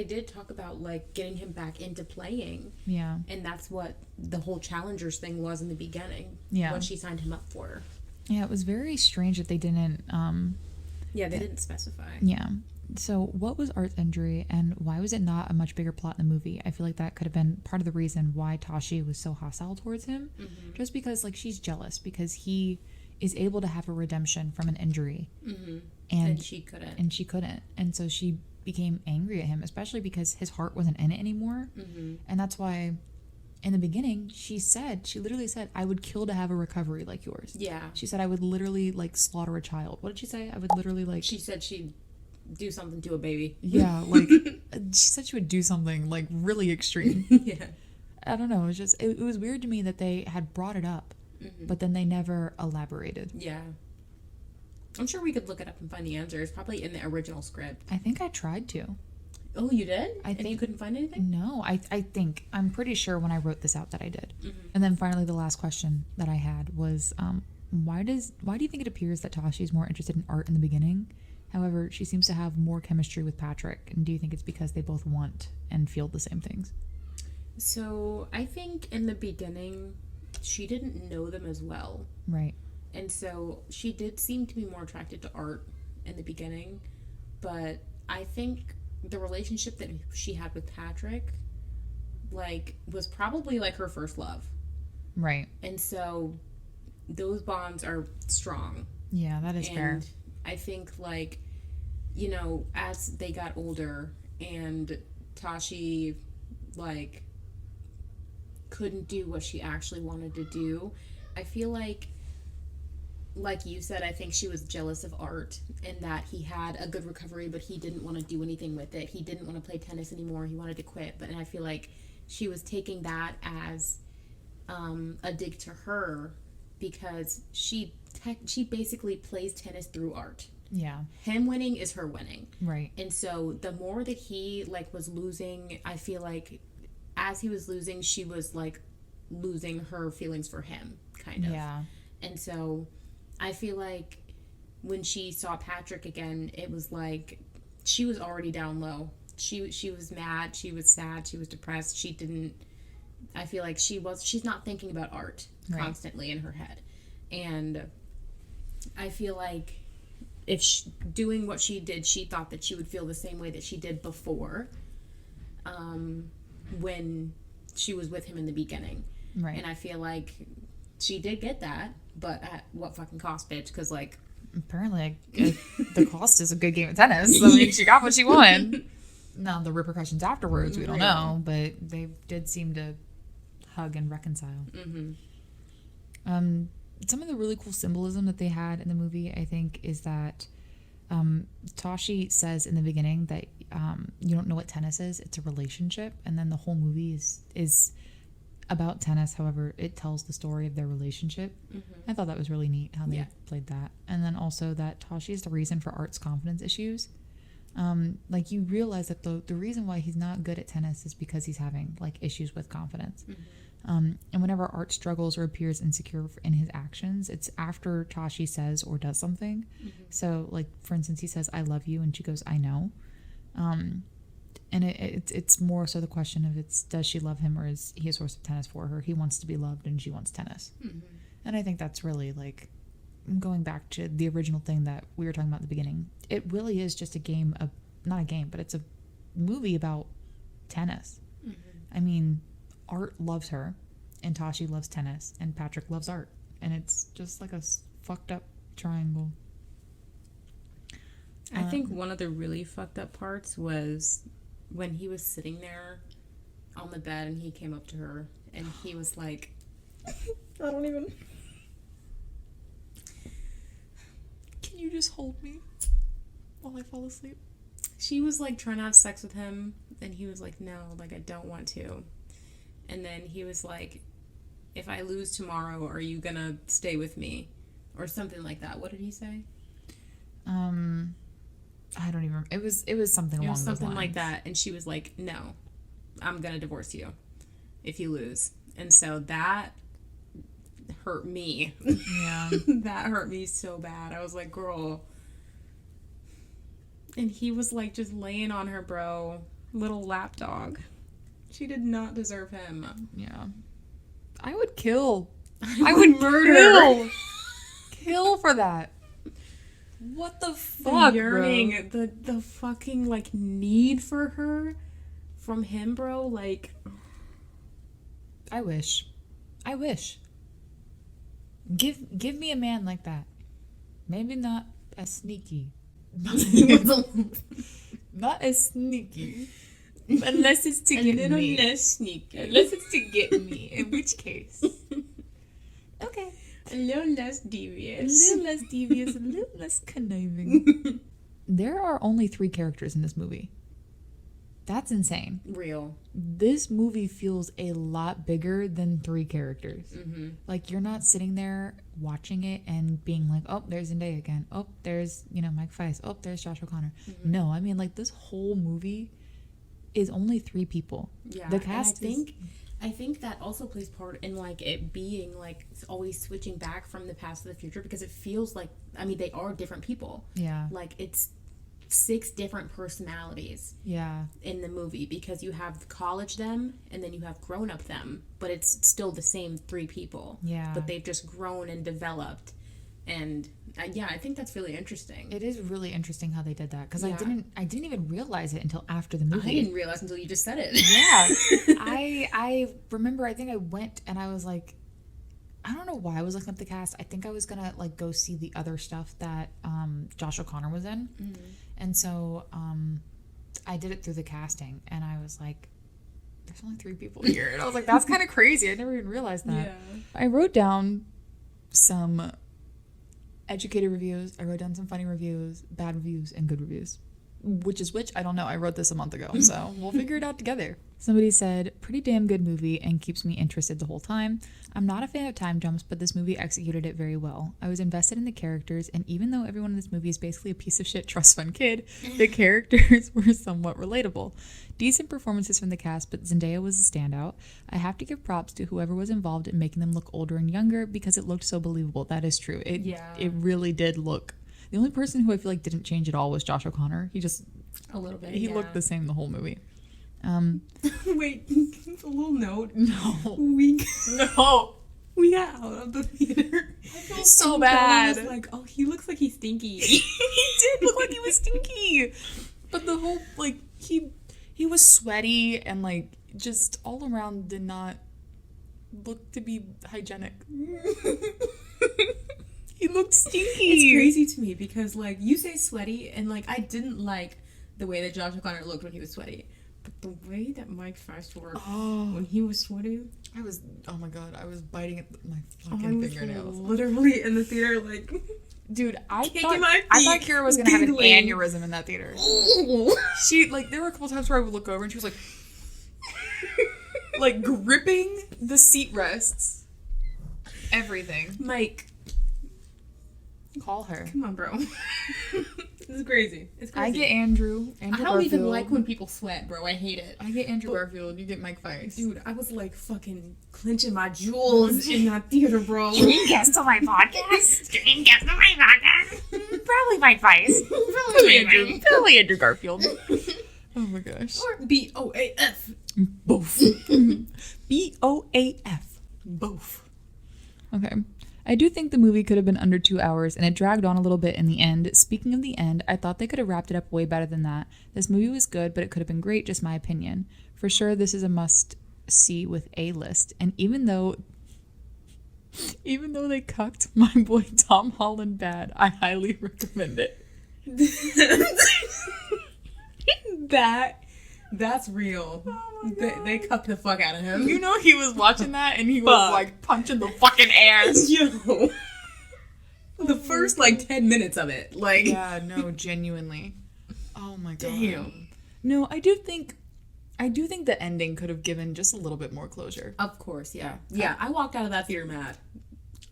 did talk about like getting him back into playing. Yeah. And that's what the whole challengers thing was in the beginning. Yeah. What she signed him up for. Yeah, it was very strange that they didn't they didn't specify. Yeah. So, what was Art's injury, and why was it not a much bigger plot in the movie? I feel like that could have been part of the reason why Tashi was so hostile towards him. Just because, like, she's jealous because he is able to have a redemption from an injury. And she couldn't. And she couldn't. And so she became angry at him, especially because his heart wasn't in it anymore. And that's why, in the beginning, she literally said, I would kill to have a recovery like yours. Yeah. She said, I would literally, like, slaughter a child. What did she say? I would literally, like... She said she'd do something to a baby. Yeah, like, she said she would do something, like, really extreme. Yeah. I don't know. It was just, it was weird to me that they had brought it up, but then they never elaborated. Yeah. I'm sure we could look it up and find the answer. It's probably in the original script. I think I tried to. Oh, you did? I think you couldn't find anything? No, I'm pretty sure when I wrote this out that I did. And then finally, the last question that I had was, why do you think it appears that Tashi's more interested in Art in the beginning? However, she seems to have more chemistry with Patrick. And do you think it's because they both want and feel the same things? So I think in the beginning, she didn't know them as well. Right. And so she did seem to be more attracted to Art in the beginning. But I think the relationship that she had with Patrick, like, was probably like her first love. Right. And so those bonds are strong. Yeah, that is fair. And I think, like, you know, as they got older and Tashi, like, couldn't do what she actually wanted to do, I feel like you said, I think she was jealous of Art and that he had a good recovery, but he didn't want to do anything with it. He didn't want to play tennis anymore. He wanted to quit. And I feel like she was taking that as a dig to her because she basically plays tennis through Art. Yeah. Him winning is her winning. Right. And so the more that he, like, was losing, I feel like as he was losing, she was, like, losing her feelings for him, kind of. Yeah. And so I feel like when she saw Patrick again, it was like she was already down low. She was mad, she was sad, she was depressed. I feel like she's not thinking about Art constantly in her head. And I feel like if doing what she did, she thought that she would feel the same way that she did before, when she was with him in the beginning. Right. And I feel like she did get that, but at what fucking cost, bitch? Because, like, apparently the cost is a good game of tennis. I mean, she got what she wanted. Now the repercussions afterwards, we don't know, but they did seem to hug and reconcile. Some of the really cool symbolism that they had in the movie, I think, is that Tashi says in the beginning that you don't know what tennis is. It's a relationship. And then the whole movie is about tennis. However, it tells the story of their relationship. I thought that was really neat how they played that. And then also that Tashi is the reason for Art's confidence issues. Like, you realize that the reason why he's not good at tennis is because he's having, like, issues with confidence. And whenever Art struggles or appears insecure in his actions, it's after Tashi says or does something. So, like, for instance, he says, I love you, and she goes, I know. And it's more so the question of does she love him, or is he a source of tennis for her? He wants to be loved and she wants tennis. And I think that's really, like, going back to the original thing that we were talking about at the beginning. It really is just not a game, but it's a movie about tennis. I mean, Art loves her, and Tashi loves tennis, and Patrick loves Art. And it's just like a fucked up triangle. I think one of the really fucked up parts was when he was sitting there on the bed and he came up to her and he was like, I don't even. Can you just hold me while I fall asleep? She was like trying to have sex with him and he was like, no, like, I don't want to. And then he was like, if I lose tomorrow, are you gonna stay with me? Or something like that. What did he say? I don't even. It was something along those lines. Something like that, and she was like, "No, I'm gonna divorce you if you lose." And so that hurt me. Yeah, that hurt me so bad. I was like, "Girl." And he was like just laying on her, bro, little lapdog. She did not deserve him. Yeah, I would kill. I would murder. Kill for that. What the The fuck, yearning, the fucking like need for her from him, bro. Like, I wish. Give me a man like that. Maybe not as sneaky. Not as sneaky. Unless it's to get me. less sneaky. Unless it's to get me. In which case. Okay. A little less A devious. little less devious, a little less conniving. There are only 3 characters in this movie. That's insane. Real. This movie feels a lot bigger than 3 characters. Mm-hmm. Like, you're not sitting there watching it and being like, oh, there's Zendaya again. Oh, there's, Mike Feist. Oh, there's Josh O'Connor. Mm-hmm. No, I mean, like, this whole movie is only 3 people. Yeah. The and cast I think that also plays part in like it being like it's always switching back from the past to the future because it feels like, I mean, they are different people. Yeah. Like it's 6 different personalities Yeah. in the movie because you have college them and then you have grown up them, but it's still the same 3 people. Yeah. But they've just grown and developed, and yeah, I think that's really interesting. It is really interesting how they did that because Yeah. I didn't even realize it until after the movie. I didn't realize until you just said it. Yeah. I remember, I think I went and I was like, I don't know why I was looking up the cast. I think I was gonna like go see the other stuff that Josh O'Connor was in. Mm-hmm. And so I did it through the casting and I was like, there's only 3 people here. And I was like, that's kind of crazy. I never even realized that. Yeah. I wrote down some educated reviews. I wrote down some funny reviews, bad reviews, and good reviews. Which is which? I don't know. I wrote this a month ago, so we'll figure it out together. Somebody said, pretty damn good movie and keeps me interested the whole time. I'm not a fan of time jumps, but this movie executed it very well. I was invested in the characters, and even though everyone in this movie is basically a piece of shit trust fund kid, the characters were somewhat relatable. Decent performances from the cast, but Zendaya was a standout. I have to give props to whoever was involved in making them look older and younger because it looked so believable. That is true. It really did look... The only person who I feel like didn't change at all was Josh O'Connor. He just... A little bit. He looked the same the whole movie. Wait, a little note. No. We got out of the theater. I feel so And bad. Bella was like, oh, he looks like he's stinky. He did look like he was stinky. But the whole, like, he was sweaty and, like, just all around did not look to be hygienic. He looked stinky. It's crazy to me because, like, you say sweaty, and, like, I didn't like the way that Josh O'Connor looked when he was sweaty. But the way that Mike Feist worked when he was sweaty, Oh my god, I was biting at my I fucking was fingernails. literally in the theater, like, Dude, I Kicking thought my feet, Kira was gonna have an giggling. aneurysm in that theater. She, like, there were a couple times where I would look over and she was like gripping the seat rests. Everything. Mike, Call her. come on, bro. This is crazy. It's crazy. I get Andrew I don't Garfield. even like when people sweat, bro. I hate it. I get Andrew Garfield. You get Mike Feist. Dude, I was like fucking clenching my jewels in that theater, bro. Guest on my podcast? Dream guest on my podcast? Probably Mike Feist. Probably Andrew Garfield. Oh my gosh. Or BOAF. Both. BOAF. Both. Okay. I do think the movie could have been under 2 hours, and it dragged on a little bit in the end. Speaking of the end, I thought they could have wrapped it up way better than that. This movie was good, but it could have been great, just my opinion. For sure, this is a must-see with A-list, and even though they cucked my boy Tom Holland bad, I highly recommend it. That's real. They cupped the fuck out of him. You know he was watching that, and he was, like, punching the fucking air. Yo. The first, like, 10 minutes of it. Like, Yeah, no, genuinely. Oh my god. Damn. No, I do think the ending could have given just a little bit more closure. of course, yeah. Yeah, I walked out of that theater mad.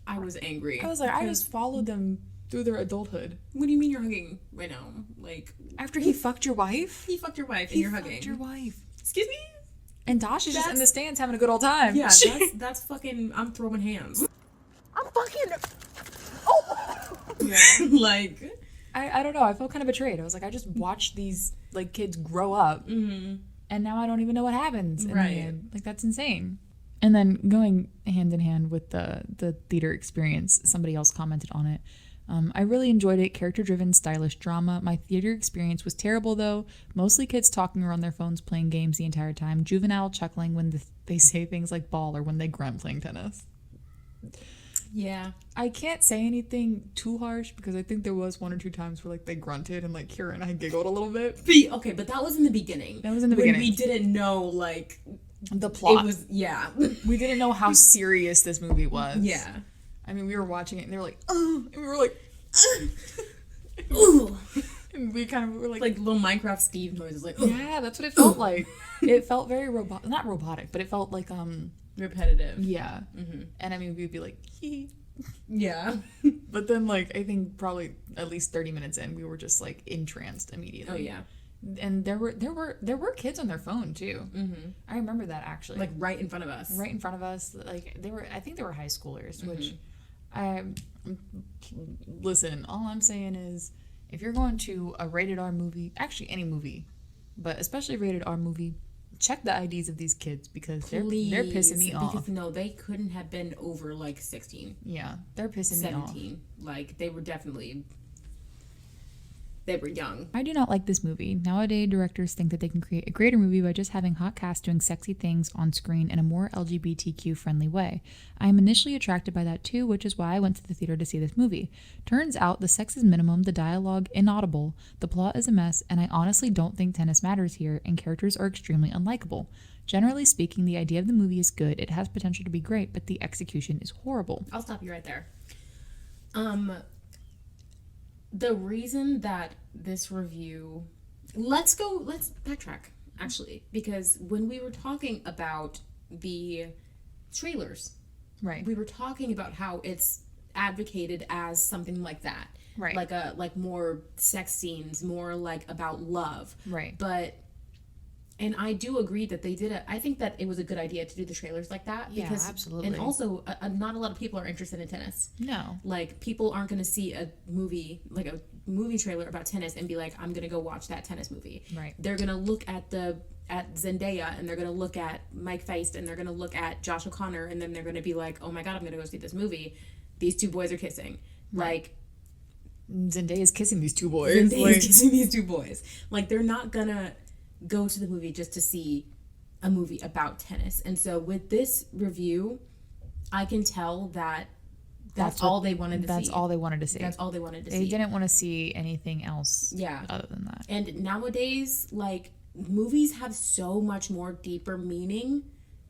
I was angry. I was like, I because- just followed them through their adulthood. What do you mean you're hugging right now? Like, After he fucked your wife? he fucked your wife and He you're fucked hugging. your wife. Excuse me? And Dash is just in That's- the stands having a good old time. Yeah, that's fucking, I'm throwing hands. I'm fucking. Yeah. Like, I don't know. I felt kind of betrayed. I was like, I just watched these like kids grow up, and now I don't even know what happens. In Right. the end. Like that's insane. And then going hand in hand with the theater experience, somebody else commented on it. I really enjoyed it. Character-driven, stylish drama. My theater experience was terrible, though. Mostly kids talking around their phones playing games the entire time. Juvenile chuckling when they say things like ball or when they grunt playing tennis. Yeah. I can't say anything too harsh because I think there was 1 or 2 times where like they grunted and like Kira and I giggled a little bit. Okay, but that was in the beginning. That was in the when beginning. we didn't know, like, The plot. it was, yeah. We didn't know how serious this movie was. Yeah. I mean, we were watching it and they were like, oh, and we were like, Ooh. and we kind of were Like little Minecraft Steve noises, like, ooh. yeah, that's what it felt like. It felt very not robotic, but it felt like Repetitive. yeah. And I mean, we'd be like, hee. Yeah. But then like I think probably at least 30 minutes in, we were just like entranced immediately. Oh, yeah. And there were kids on their phone too. I remember that actually. Like right in front of us. Right in front of us. Like I think they were high schoolers, which listen, all I'm saying is if you're going to a rated R movie, actually any movie, but especially rated R movie, check the IDs of these kids because they're pissing me off. Because no, they couldn't have been over like 16. Yeah, they're pissing me off. 17. Like they were definitely they were young. I do not like this movie. Nowadays, directors think that they can create a greater movie by just having hot cast doing sexy things on screen in a more LGBTQ friendly way. I am initially attracted by that too, which is why I went to the theater to see this movie. Turns out the sex is minimum, the dialogue inaudible, the plot is a mess, and I honestly don't think tennis matters here, and characters are extremely unlikable. Generally speaking, the idea of the movie is good, it has potential to be great, but the execution is horrible. I'll stop you right there. The reason that this review... Let's backtrack, actually. Because when we were talking about the trailers, Right. we were talking about how it's advocated as something like that. Right. Like more sex scenes, more like about love. Right. But... And I do agree that they did it. I think that it was a good idea to do the trailers like that. Yeah, because, absolutely. And also, not a lot of people are interested in tennis. No. Like, people aren't going to see a movie trailer about tennis and be like, I'm going to go watch that tennis movie. Right. They're going to look at Zendaya, and they're going to look at Mike Feist, and they're going to look at Josh O'Connor, and then they're going to be like, oh my God, I'm going to go see this movie. These two boys are kissing. Right. Like, Zendaya's kissing these two boys. Zendaya's kissing these two boys. Like, they're not going to go to the movie just to see a movie about tennis. And so with this review, I can tell that that's all they wanted to see. That's all they wanted to see. That's all they wanted to see. They didn't want to see anything else Yeah. other than that. And nowadays, like, movies have so much more deeper meaning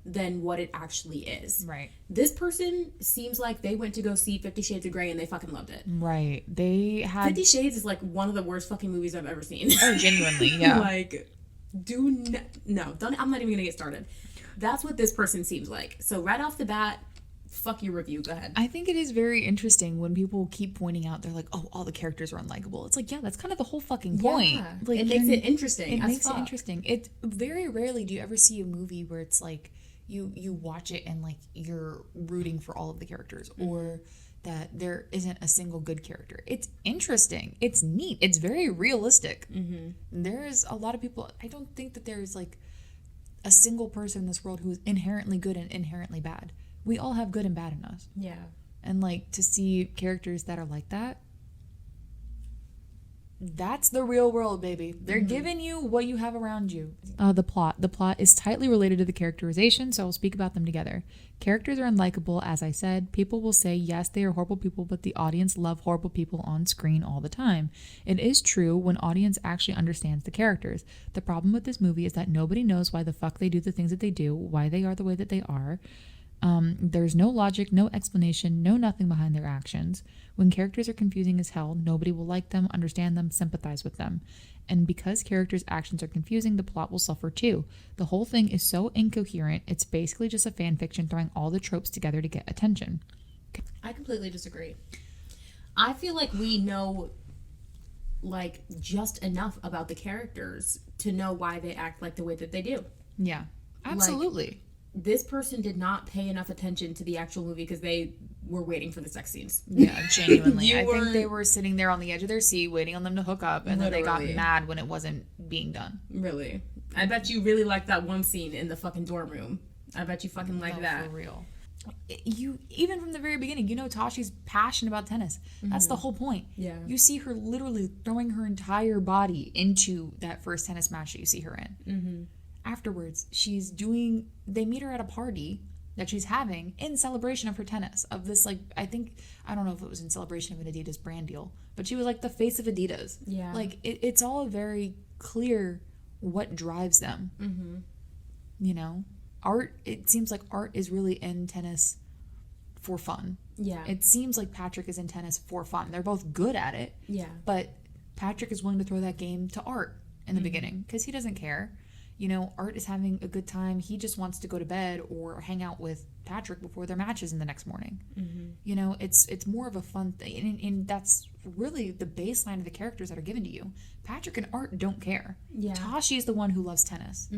than what it actually is. Right. This person seems like they went to go see 50 Shades of Grey and they fucking loved it. Right. They had... 50 Shades is like one of the worst fucking movies I've ever seen. Oh, genuinely, yeah. Like... I'm not even gonna get started. That's what this person seems like. So right off the bat, fuck your review. Go ahead. I think it is very interesting when people keep pointing out, they're like, oh, all the characters are unlikable. It's like, yeah, that's kind of the whole fucking point. Yeah. Like, It makes it interesting. It as makes fuck. it interesting. It very rarely do you ever see a movie where it's like you watch it and like you're rooting for all of the characters or that there isn't a single good character. It's interesting. It's neat. It's very realistic. There's a lot of people. I don't think that there's like a single person in this world who is inherently good and inherently bad. We all have good and bad in us. Yeah. And like to see characters that are like that, that's the real world, baby. They're giving you what you have around you. The plot. The plot is tightly related to the characterization, so I'll speak about them together. Characters are unlikable, as I said. People will say, yes, they are horrible people, but the audience love horrible people on screen all the time. It is true when audience actually understands the characters. The problem with this movie is that nobody knows why the fuck they do the things that they do, why they are the way that they are. There's no logic, no explanation, no nothing behind their actions. When characters are confusing as hell, nobody will like them, understand them, sympathize with them. And because characters' actions are confusing, the plot will suffer too. The whole thing is so incoherent, it's basically just a fan fiction throwing all the tropes together to get attention. I completely disagree. I feel like we know like just enough about the characters to know why they act like the way that they do. Yeah, absolutely. This person did not pay enough attention to the actual movie because they were waiting for the sex scenes. Yeah, genuinely. I think they were sitting there on the edge of their seat waiting on them to hook up, and then they got Literally. mad when it wasn't being done. Really? I bet you really liked that one scene in the fucking dorm room. I bet you fucking like that. For real. you even from the very beginning, you know Tashi's passionate about tennis. That's the whole point. Yeah. You see her literally throwing her entire body into that first tennis match that you see her in. Afterwards, they meet her at a party that she's having in celebration of her tennis, of this, like, I don't know if it was in celebration of an Adidas brand deal, but she was like the face of Adidas. Yeah. Like, it's all very clear what drives them. You know? Art, it seems like art is really in tennis for fun. Yeah. It seems like Patrick is in tennis for fun. They're both good at it. Yeah. But Patrick is willing to throw that game to Art in the beginning because he doesn't care. You know, Art is having a good time. He just wants to go to bed or hang out with Patrick before their matches in the next morning. You know, it's more of a fun thing. And that's really the baseline of the characters that are given to you. Patrick and Art don't care. Yeah. Tashi is the one who loves tennis.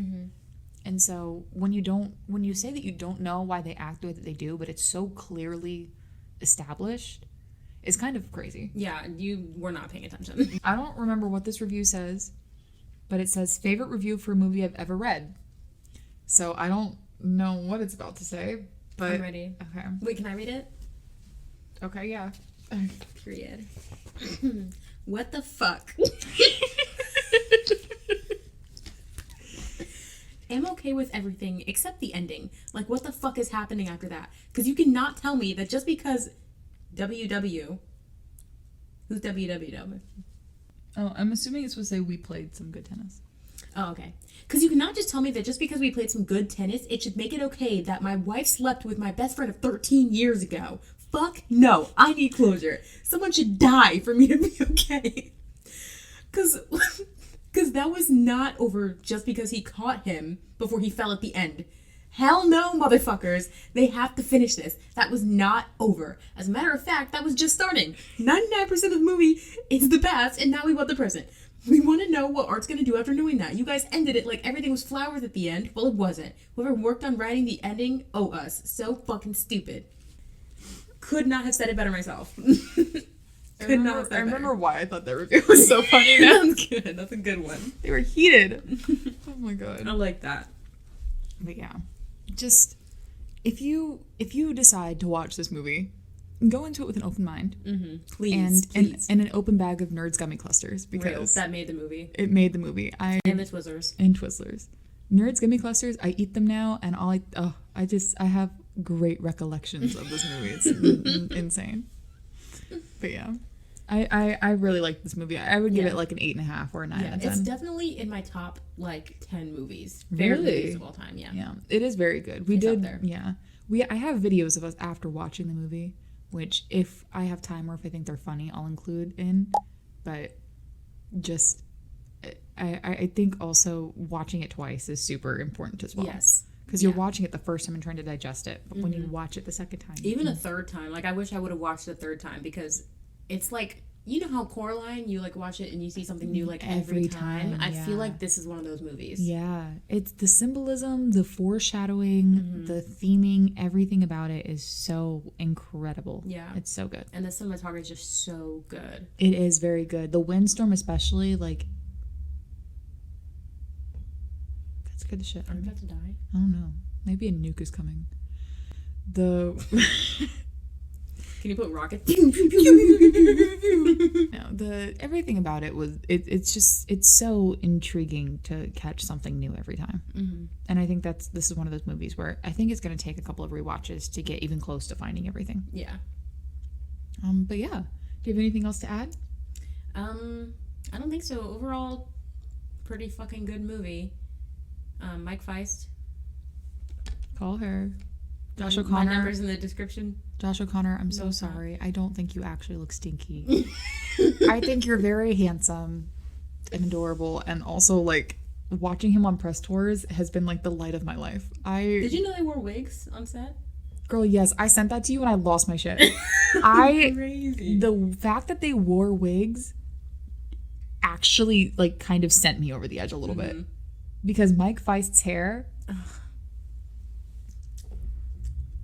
And so when you say that you don't know why they act the way that they do, but it's so clearly established, it's kind of crazy. Yeah, you were not paying attention. I don't remember what this review says, but it says favorite review for a movie I've ever read. So I don't know what it's about to say, but I'm ready. Okay. Wait, can I read it? Okay, yeah. Period. What the fuck? I'm okay with everything except the ending. Like, what the fuck is happening after that? Because you cannot tell me that just because WW... Who's WWW? Oh, I'm assuming it's supposed to say we played some good tennis. Oh, okay. Because you cannot just tell me that just because we played some good tennis, it should make it okay that my wife slept with my best friend of 13 years ago. Fuck no. I need closure. Someone should die for me to be okay. Because that was not over just because he caught him before he fell at the end. Hell no, motherfuckers. They have to finish this. That was not over. As a matter of fact, that was just starting. 99% of the movie is the past, and now we want the present. We want to know what Art's going to do after knowing that. You guys ended it like everything was flowers at the end. Well, it wasn't. Whoever worked on writing the ending owe us. So fucking stupid. Could not have said it better myself. I remember why I thought that review was so funny now. That's good. That's a good one. They were heated. Oh my god. I like that. But yeah. Just if you decide to watch this movie, go into it with an open mind. Please. And an open bag of Nerds gummy clusters because that made the movie. it made the movie. And the Twizzlers. And Twizzlers. Nerds gummy clusters, I eat them now and I have great recollections of this movie. It's insane. But yeah. I really like this movie. I would give it like an 8.5 or a 9 out of 10. It's definitely in my top like 10 movies. Really? Favorite movies of all time. Yeah. Yeah, it is very good. It's up there. Yeah. I have videos of us after watching the movie, which if I have time or if I think they're funny, I'll include in. But just, I think also watching it twice is super important as well. Yes. Because you're watching it the first time and trying to digest it, but when you watch it the second time, Even a third time. Like I wish I would have watched it a third time because it's like, you know how Coraline, you like watch it and you see something new like every time? I feel like this is one of those movies. Yeah, it's the symbolism, the foreshadowing, the theming, everything about it is so incredible. Yeah. It's so good. And the cinematography is just so good. It is very good. The windstorm especially, like, that scared the shit out I'm of me. about to die. I don't know. Maybe a nuke is coming. Can you put rockets? No, everything about it was it's so intriguing to catch something new every time. And I think this is one of those movies where I think it's going to take a couple of rewatches to get even close to finding everything. Yeah. But yeah, do you have anything else to add? I don't think so. Overall, pretty fucking good movie. Mike Feist. Call her. Josh My O'Connor. number's in the description. Josh O'Connor, I'm so sorry. I don't think you actually look stinky. I think you're very handsome and adorable, and also like watching him on press tours has been like the light of my life. Did you know they wore wigs on set? Girl, yes, I sent that to you and I lost my shit. Crazy. The fact that they wore wigs actually like kind of sent me over the edge a little bit. Because Mike Feist's hair,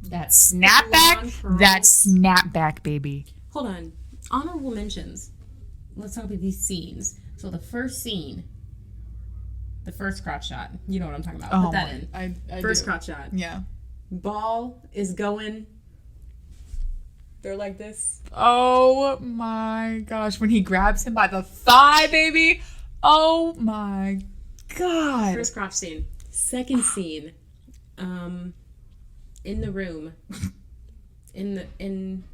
that snapback, baby. Hold on. Honorable mentions. Let's talk about these scenes. So the first scene, the first crotch shot. You know what I'm talking about. Put that in. I First do. crotch shot. Yeah. Ball is going. They're like this. Oh my gosh. When he grabs him by the thigh, baby. Oh my god. First crotch scene. Second scene. In the room. In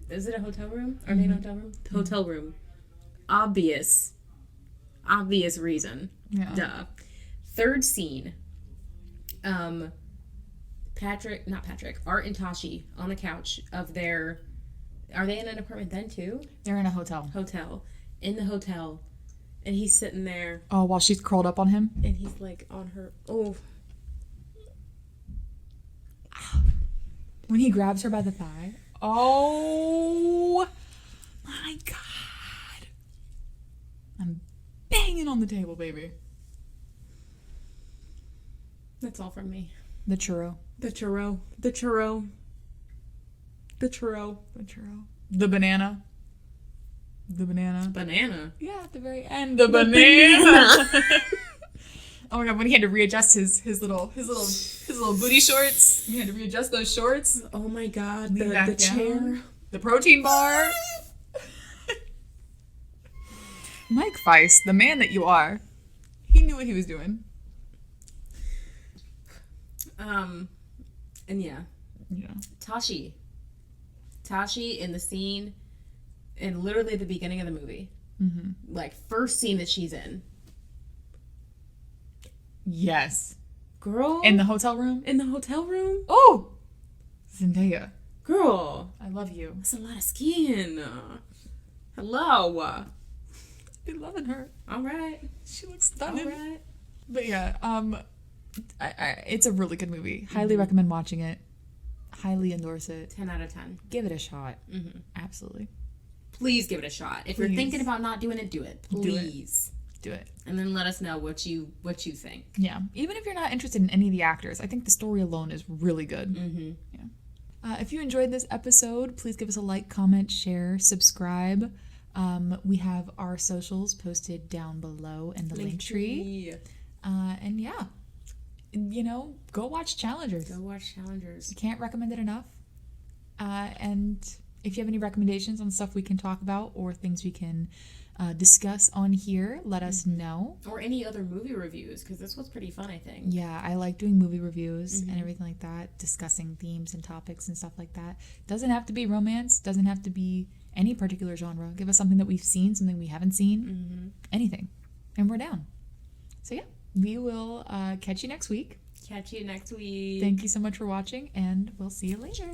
is it a hotel room? Are they in a hotel room? Hotel room. Obvious reason. Yeah. Duh. Third scene. Art and Tashi on the couch of their. Are they in an apartment then too? They're in a hotel. In the hotel, and he's sitting there, Oh, while she's curled up on him. and he's like on her. Oh, When he grabs her by the thigh. Oh my god. I'm banging on the table, baby. that's all from me. The churro. The churro. The banana. Banana. Yeah, at the very end. The banana. Oh my god, when he had to readjust his little booty shorts. He had to readjust those shorts. Oh my god. Lean The back chair. down. The protein bar. Mike Feist, the man that you are, he knew what he was doing. And yeah, Yeah. Tashi in the scene, in literally the beginning of the movie, like first scene that she's in. Yes. Girl, In the hotel room. in the hotel room. Oh, Zendaya, Girl, I love you. that's a lot of skin. Hello. Be loving her. All right. She looks All stunning. right. But yeah, it's a really good movie. Highly recommend watching it. Highly endorse it. 10 out of 10. Give it a shot. Absolutely. Please give it a shot. If you're Please. thinking about not doing it, do it. Do it. Please. Do it. And then let us know what you think. Yeah. Even if you're not interested in any of the actors, I think the story alone is really good. Yeah. If you enjoyed this episode, please give us a like, comment, share, subscribe. We have our socials posted down below in the link tree. And yeah, go watch Challengers. Go watch Challengers. Can't recommend it enough. And if you have any recommendations on stuff we can talk about or things we can discuss on here, let us know. Or any other movie reviews, because this was pretty fun, I think. Yeah, I like doing movie reviews and everything like that, discussing themes and topics and stuff like that. Doesn't have to be romance, doesn't have to be any particular genre. Give us something that we've seen, something we haven't seen, anything. And we're down. So yeah, we will catch you next week. Catch you next week. Thank you so much for watching, and we'll see you later.